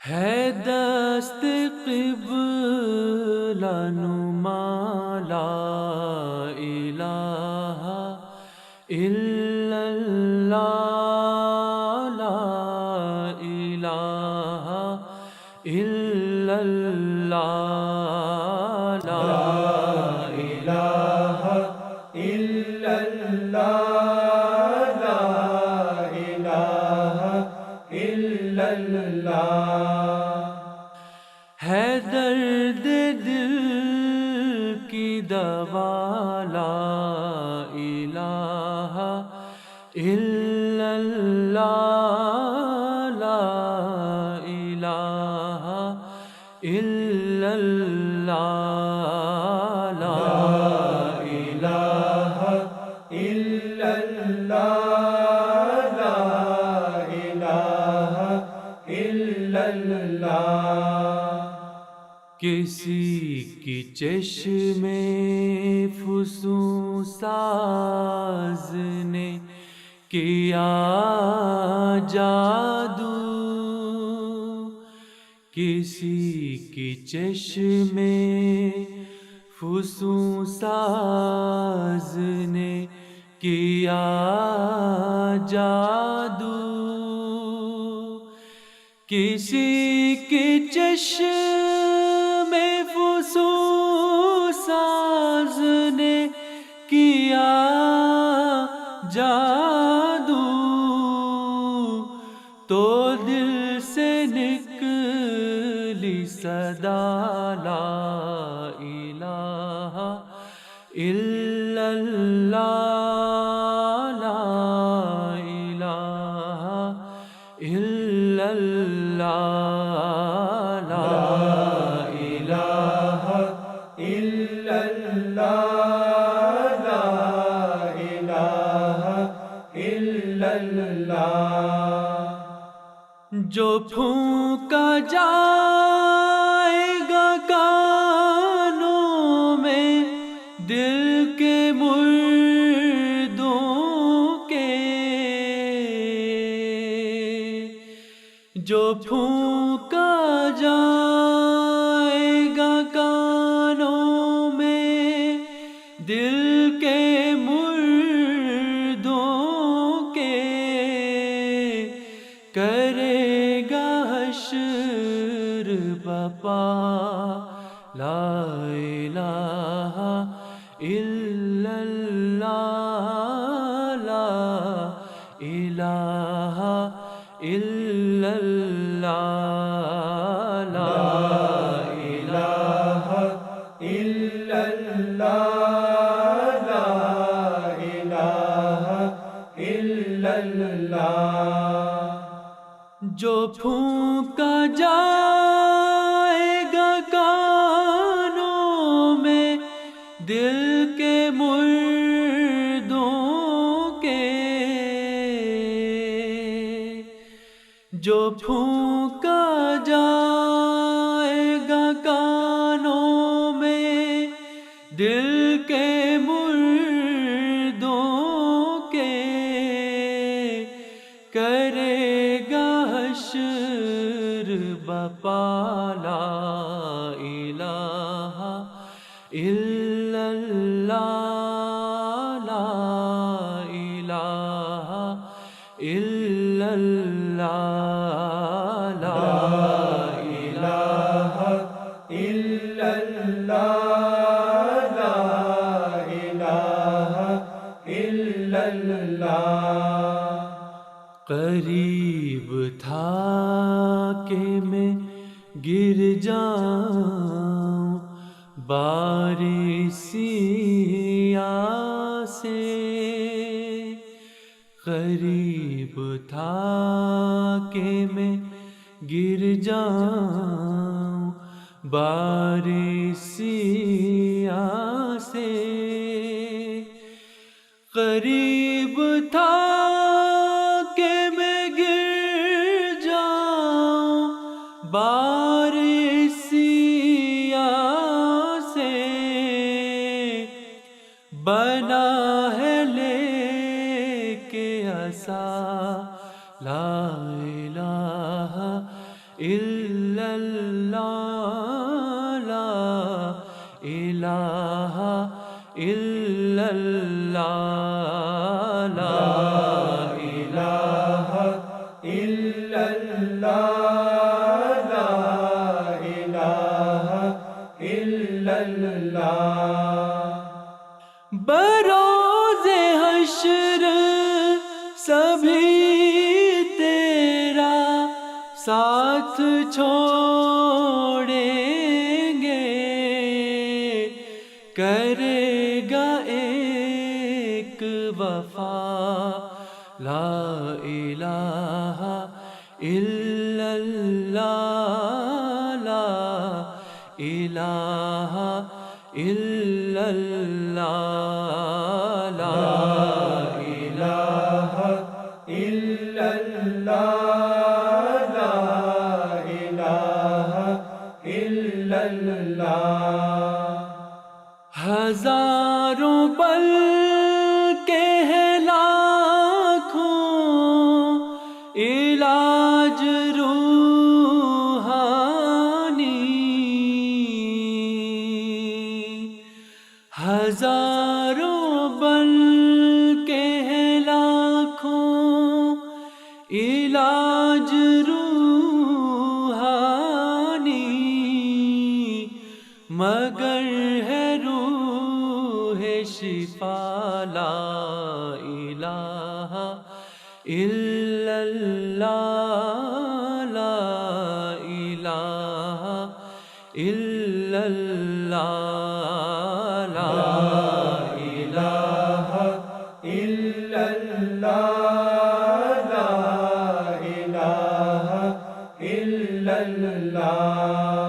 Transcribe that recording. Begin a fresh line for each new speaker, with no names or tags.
ہے دست قبلہ نما لا الہ الا اللہ لا الہ الا اللہ لا
الہ الا اللہ لا الہ الا اللہ
ہے درد دل کی دوا لا الہ الا اللہ لا الہ الا اللہ لا
الہ الا اللہ لا الہ الا اللہ
کسی کی چشم فسوں ساز نے کیا جادو کسی کی چشم فسوں ساز نے کیا جادو کسی کی چشم فسوں ساز نے کیا جادو تو دل سے نکلی صدا لا الہ الا اللہ لا الہ الا اللہ لا
الہ الا اللہ لا الہ الا اللہ
جو پھونکا جائے گا کانوں میں دل کے مردوں کے جو پھونکا جائے گا کانوں میں دل کے مردوں کے کرے گا حشر بپا لا الہ الا اللہ لا الہ الا اللہ لا
الہ الا اللہ لا الہ الا اللہ
جو پھونکا جائے گا کانوں میں دل کے مردوں کے جو پھونکا جائے گا کانوں میں دل کے مردوں کے کرے گا حشر بپا لا الہ الا اللہ لا الہ الا اللہ لا
الہ الا اللہ لا الہ الا اللہ
قریب تھا کہ میں گر جاؤں بارشیاں سے قریب تھا کہ میں گر جاؤں بارشیاں سے قریب تھا کہ میں گر جاؤں بارشیاں سے بنا ہے لے کے عصا لا الہ إلا الله لا إله إلا الله لا
إله إلا الله لا إله إلا الله
بروز حشر سبھی تیرا ساتھ چھوڑیں گے کرے گا ایک وفا لا الہ الا اللہ لا الہ الا اللہ لا
إله إلا الله لا إله إلا الله
ہزاروں بل کے ہیں لاکھوں علاج روحانی ہزاروں بل کے ہیں لاکھوں علاج روحانی مگر ہے روح شفا لا الہ الا اللہ لا الہ الا اللہ لا
إله إلا الله لا إله إلا الله